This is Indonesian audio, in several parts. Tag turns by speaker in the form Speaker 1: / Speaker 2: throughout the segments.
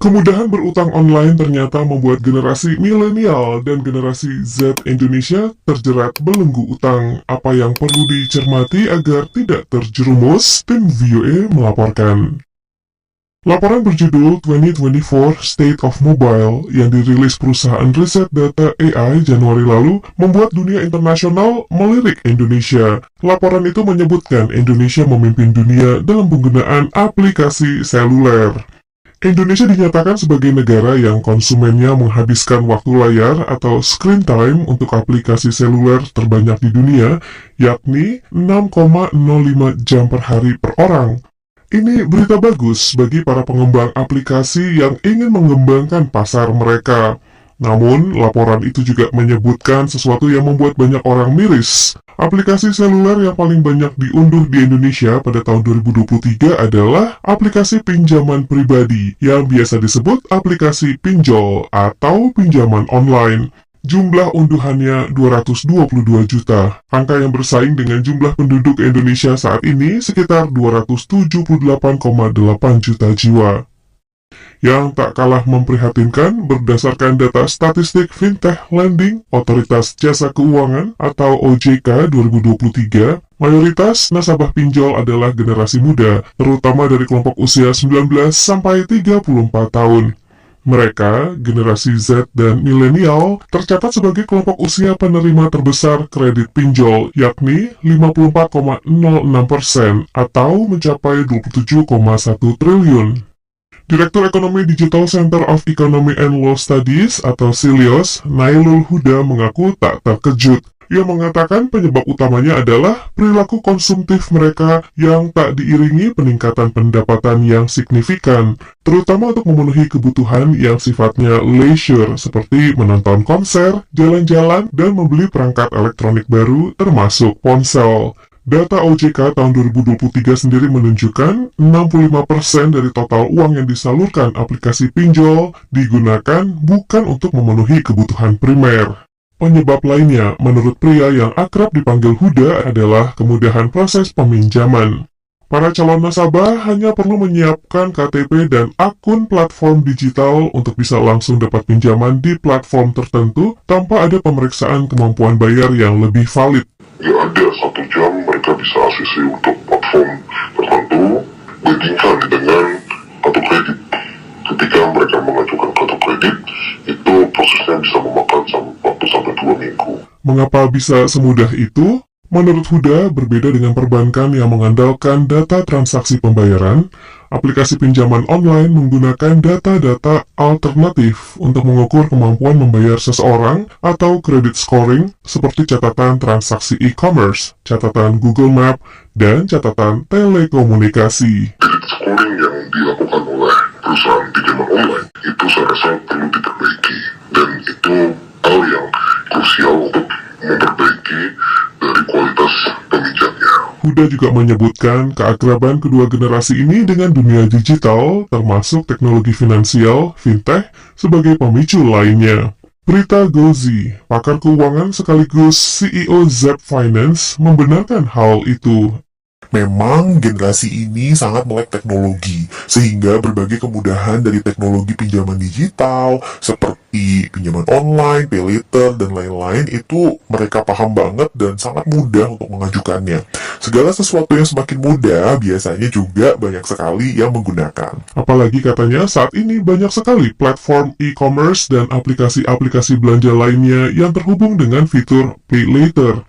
Speaker 1: Kemudahan berutang online ternyata membuat generasi milenial dan generasi Z Indonesia terjerat belenggu utang. Apa yang perlu dicermati agar tidak terjerumus? Tim VOA melaporkan. Laporan berjudul 2024 State of Mobile yang dirilis perusahaan riset data AI Januari lalu membuat dunia internasional melirik Indonesia. Laporan itu menyebutkan Indonesia memimpin dunia dalam penggunaan aplikasi seluler. Indonesia dinyatakan sebagai negara yang konsumennya menghabiskan waktu layar atau screen time untuk aplikasi seluler terbanyak di dunia, yakni 6,05 jam per hari per orang. Ini berita bagus bagi para pengembang aplikasi yang ingin mengembangkan pasar mereka. Namun, laporan itu juga menyebutkan sesuatu yang membuat banyak orang miris. Aplikasi seluler yang paling banyak diunduh di Indonesia pada tahun 2023 adalah aplikasi pinjaman pribadi yang biasa disebut aplikasi pinjol atau pinjaman online. Jumlah unduhannya 222 juta. Angka yang bersaing dengan jumlah penduduk Indonesia saat ini sekitar 278,8 juta jiwa. Yang tak kalah memprihatinkan, berdasarkan data statistik Fintech Lending Otoritas Jasa Keuangan atau OJK 2023, mayoritas nasabah pinjol adalah generasi muda, terutama dari kelompok usia 19 sampai 34 tahun. Mereka, generasi Z dan milenial, tercatat sebagai kelompok usia penerima terbesar kredit pinjol, yakni 54,06% atau mencapai 27,1 triliun. Direktur Ekonomi Digital Center of Economy and Law Studies atau Silios, Nailul Huda mengaku tak terkejut. Ia mengatakan penyebab utamanya adalah perilaku konsumtif mereka yang tak diiringi peningkatan pendapatan yang signifikan, terutama untuk memenuhi kebutuhan yang sifatnya leisure seperti menonton konser, jalan-jalan, dan membeli perangkat elektronik baru termasuk ponsel. Data OJK tahun 2023 sendiri menunjukkan 65% dari total uang yang disalurkan aplikasi pinjol digunakan bukan untuk memenuhi kebutuhan primer. Penyebab lainnya, menurut pria yang akrab dipanggil Huda, adalah kemudahan proses peminjaman. Para calon nasabah hanya perlu menyiapkan KTP dan akun platform digital untuk bisa langsung dapat pinjaman di platform tertentu tanpa ada pemeriksaan kemampuan bayar yang lebih valid.
Speaker 2: Ya ada 1 jam mereka bisa ACC untuk platform tertentu, bandingkan dengan kartu kredit. Ketika mereka mengajukan kartu kredit, itu prosesnya bisa memakan waktu sampai 2 minggu.
Speaker 1: Mengapa bisa semudah itu? Menurut Huda, berbeda dengan perbankan yang mengandalkan data transaksi pembayaran, aplikasi pinjaman online menggunakan data-data alternatif untuk mengukur kemampuan membayar seseorang atau credit scoring seperti catatan transaksi e-commerce, catatan Google Map, dan catatan telekomunikasi.
Speaker 2: Credit scoring yang dilakukan oleh perusahaan pinjaman online itu saya rasa perlu diperbaiki, dan itu hal yang krusial untuk memperbaiki dari kualitas peminjamnya.
Speaker 1: Huda juga menyebutkan keakraban kedua generasi ini dengan dunia digital, termasuk teknologi finansial, fintech, sebagai pemicu lainnya. Prita Gozi, pakar keuangan sekaligus CEO Zep Finance, membenarkan hal itu.
Speaker 3: Memang generasi ini sangat melek teknologi, sehingga berbagai kemudahan dari teknologi pinjaman digital, seperti pinjaman online, pay later, dan lain-lain, itu mereka paham banget dan sangat mudah untuk mengajukannya. Segala sesuatu yang semakin mudah, biasanya juga banyak sekali yang menggunakan.
Speaker 1: Apalagi katanya saat ini banyak sekali platform e-commerce dan aplikasi-aplikasi belanja lainnya yang terhubung dengan fitur pay later.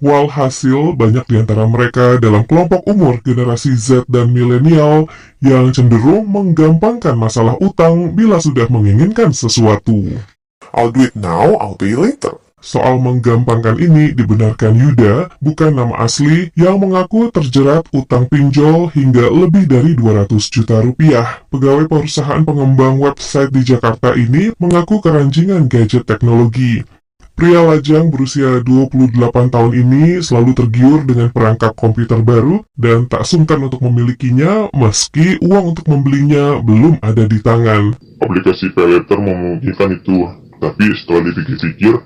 Speaker 1: Walhasil, banyak di antara mereka dalam kelompok umur generasi Z dan milenial yang cenderung menggampangkan masalah utang bila sudah menginginkan sesuatu.
Speaker 3: I'll do it now, I'll pay later.
Speaker 1: Soal menggampangkan ini dibenarkan Yuda, bukan nama asli, yang mengaku terjerat utang pinjol hingga lebih dari 200 juta rupiah. Pegawai perusahaan pengembang website di Jakarta ini mengaku keranjingan gadget teknologi. Pria lajang berusia 28 tahun ini selalu tergiur dengan perangkat komputer baru dan tak sungkan untuk memilikinya meski uang untuk membelinya belum ada di tangan.
Speaker 2: Aplikasi paylater memungkinkan itu, tapi setelah dipikir-pikir,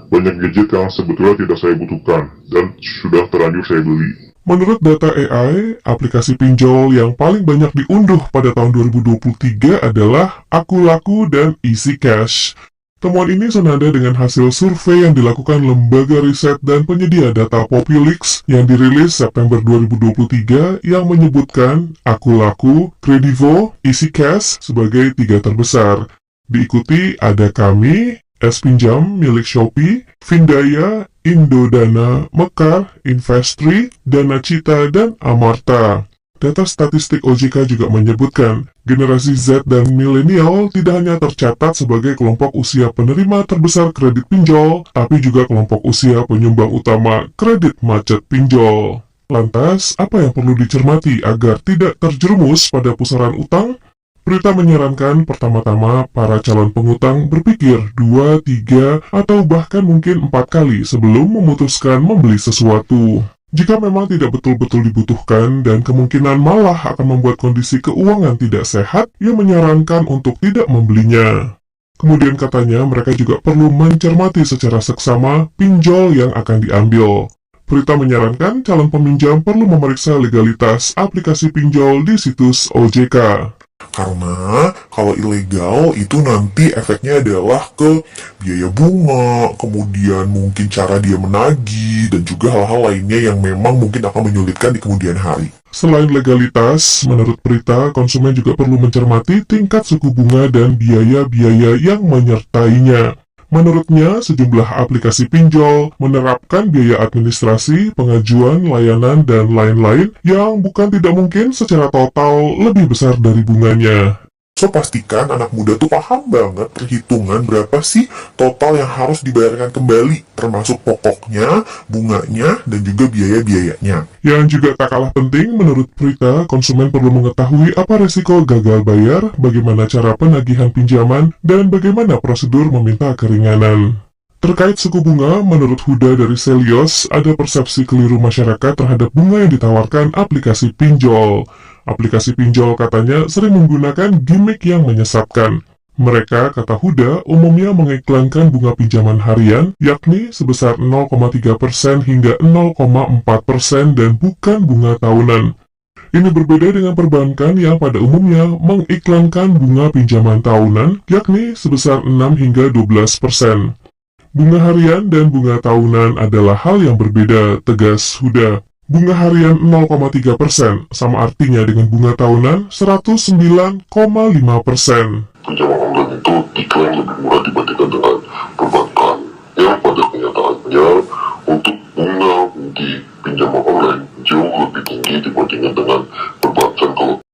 Speaker 2: banyak gadget yang sebetulnya tidak saya butuhkan dan sudah terlanjur saya beli.
Speaker 1: Menurut data AI, aplikasi pinjol yang paling banyak diunduh pada tahun 2023 adalah Akulaku dan Easy Cash. Temuan ini senada dengan hasil survei yang dilakukan lembaga riset dan penyedia data Populix yang dirilis September 2023 yang menyebutkan Akulaku, Kredivo, Easy Cash sebagai 3 terbesar. Diikuti ada Kami, S-Pinjam milik Shopee, Findaya, Indodana, Mekar, Investri, Dana Cita, dan Amarta. Data statistik OJK juga menyebutkan, generasi Z dan milenial tidak hanya tercatat sebagai kelompok usia penerima terbesar kredit pinjol, tapi juga kelompok usia penyumbang utama kredit macet pinjol. Lantas, apa yang perlu dicermati agar tidak terjerumus pada pusaran utang? Berita menyarankan pertama-tama para calon pengutang berpikir 2, 3, atau bahkan mungkin 4 kali sebelum memutuskan membeli sesuatu. Jika memang tidak betul-betul dibutuhkan dan kemungkinan malah akan membuat kondisi keuangan tidak sehat, ia menyarankan untuk tidak membelinya. Kemudian katanya mereka juga perlu mencermati secara seksama pinjol yang akan diambil. Berita menyarankan calon peminjam perlu memeriksa legalitas aplikasi pinjol di situs OJK.
Speaker 3: Karena kalau ilegal itu nanti efeknya adalah ke biaya bunga, kemudian mungkin cara dia menagih, dan juga hal-hal lainnya yang memang mungkin akan menyulitkan di kemudian hari.
Speaker 1: Selain legalitas, menurut berita, konsumen juga perlu mencermati tingkat suku bunga dan biaya-biaya yang menyertainya. Menurutnya, sejumlah aplikasi pinjol menerapkan biaya administrasi, pengajuan, layanan, dan lain-lain yang bukan tidak mungkin secara total lebih besar dari bunganya.
Speaker 3: So, pastikan anak muda tuh paham banget perhitungan berapa sih total yang harus dibayarkan kembali, termasuk pokoknya, bunganya, dan juga biaya-biayanya.
Speaker 1: Yang juga tak kalah penting, menurut berita, konsumen perlu mengetahui apa resiko gagal bayar, bagaimana cara penagihan pinjaman, dan bagaimana prosedur meminta keringanan. Terkait suku bunga, menurut Huda dari Selios, ada persepsi keliru masyarakat terhadap bunga yang ditawarkan aplikasi pinjol. Aplikasi pinjol katanya sering menggunakan gimmick yang menyesatkan. Mereka, kata Huda, umumnya mengiklankan bunga pinjaman harian, yakni sebesar 0,3% hingga 0,4% dan bukan bunga tahunan. Ini berbeda dengan perbankan yang pada umumnya mengiklankan bunga pinjaman tahunan, yakni sebesar 6 hingga 12%. Bunga harian dan bunga tahunan adalah hal yang berbeda, tegas Huda. Bunga harian 0,3% sama artinya dengan bunga tahunan 109,5%.
Speaker 2: Pinjaman online itu diklaim lebih murah dibandingkan dengan perbankan, yang pada kenyataannya untuk bunga di pinjaman online jauh lebih tinggi dibandingkan dengan perbankan. Kalau